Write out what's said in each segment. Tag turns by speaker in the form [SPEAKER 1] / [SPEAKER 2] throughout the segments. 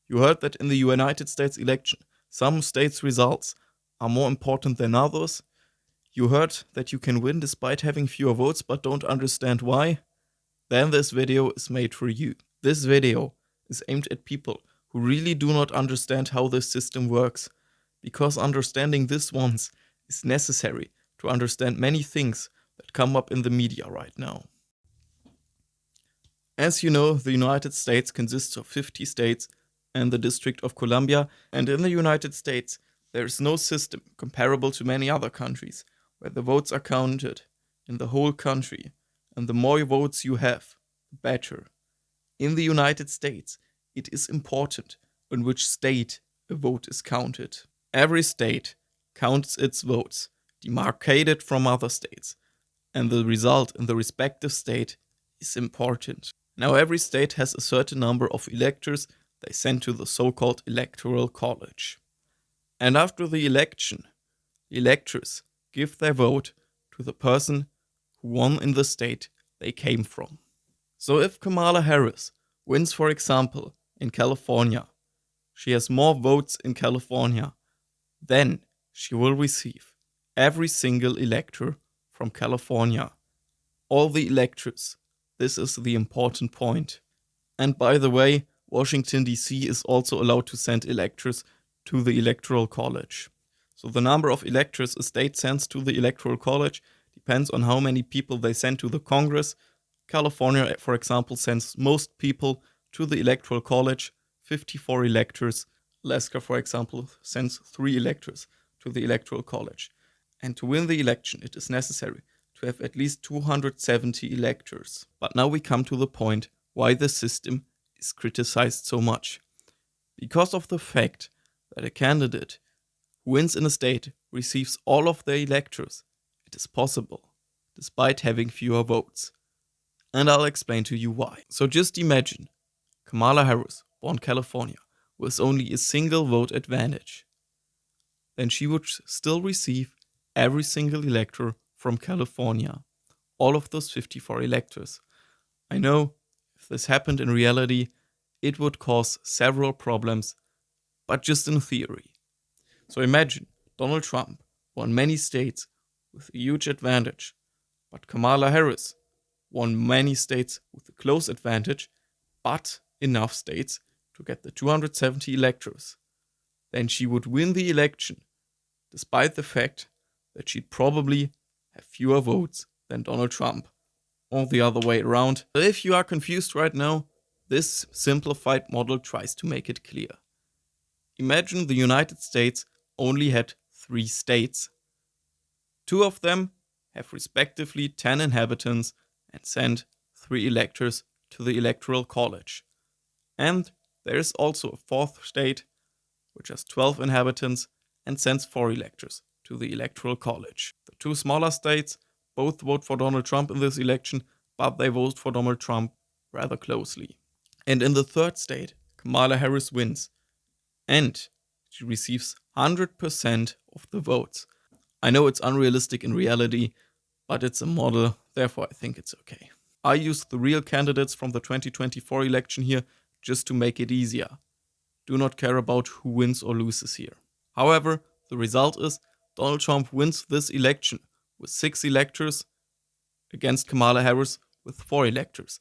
[SPEAKER 1] You heard that in the United States election, some states' results are more important than others. You heard that you can win despite having fewer votes but don't understand why. Then this video is made for you. This video is aimed at people who really do not understand how this system works, because understanding this once is necessary to understand many things that come up in the media right now. As you know, the United States consists of 50 states and the District of Columbia, and in the United States there is no system comparable to many other countries where the votes are counted in the whole country, and the more votes you have, the better. In the United States, it is important in which state a vote is counted. Every state counts its votes, demarcated from other states, and the result in the respective state is important. Now, every state has a certain number of electors they send to the so-called electoral college. And after the election, the electors give their vote to the person who won in the state they came from. So if Kamala Harris wins, for example, in California, she has more votes in California, then she will receive every single elector from California. All the electors. This is the important point. And by the way, Washington DC is also allowed to send electors to the Electoral College. So the number of electors a state sends to the Electoral College depends on how many people they send to the Congress. California, for example, sends most people to the Electoral College, 54 electors. Alaska, for example, sends 3 electors to the Electoral College. And to win the election, it is necessary to have at least 270 electors. But now we come to the point why the system is criticized so much. Because of the fact that a candidate who wins in a state receives all of the electors, it is possible, despite having fewer votes. And I'll explain to you why. So just imagine Kamala Harris won California with only a single vote advantage. Then she would still receive every single elector from California, all of those 54 electors. I know if this happened in reality, it would cause several problems, but just in theory. So imagine Donald Trump won many states with a huge advantage, but Kamala Harris won many states with a close advantage, but enough states to get the 270 electors. Then she would win the election, despite the fact that she'd probably have fewer votes than Donald Trump, or the other way around. If you are confused right now, this simplified model tries to make it clear. Imagine the United States only had 3 states. 2 of them have respectively 10 inhabitants and send 3 electors to the Electoral College. And there is also a 4th state, which has 12 inhabitants and sends 4 electors to the Electoral College. The 2 smaller states both vote for Donald Trump in this election, but they vote for Donald Trump rather closely. And in the 3rd state, Kamala Harris wins, and she receives 100% of the votes. I know it's unrealistic in reality, but it's a model, therefore I think it's okay. I used the real candidates from the 2024 election here just to make it easier. Do not care about who wins or loses here. However, the result is Donald Trump wins this election with 6 electors against Kamala Harris with 4 electors.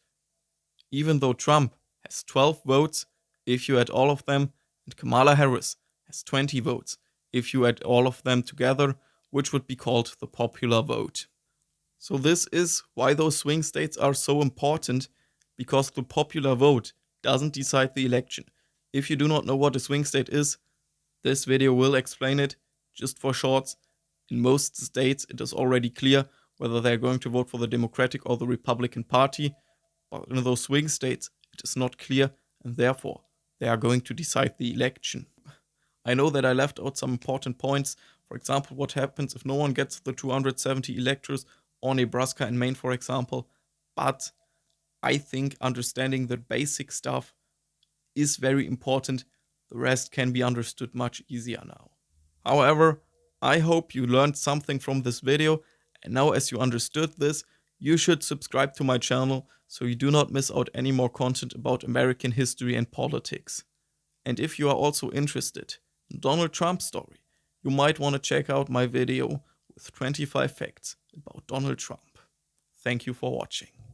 [SPEAKER 1] Even though Trump has 12 votes if you add all of them, and Kamala Harris has 20 votes if you add all of them together, which would be called the popular vote. So this is why those swing states are so important, because the popular vote doesn't decide the election. If you do not know what a swing state is, this video will explain it. Just for shorts, in most states it is already clear whether they're going to vote for the Democratic or the Republican Party, but in those swing states it is not clear, and therefore they are going to decide the election. I know that I left out some important points. For example, what happens if no one gets the 270 electors, or Nebraska and Maine, for example. But I think understanding the basic stuff is very important. The rest can be understood much easier now. However, I hope you learned something from this video, and now as you understood this, you should subscribe to my channel so you do not miss out any more content about American history and politics. And if you are also interested in Donald Trump's story, you might want to check out my video with 25 facts about Donald Trump. Thank you for watching.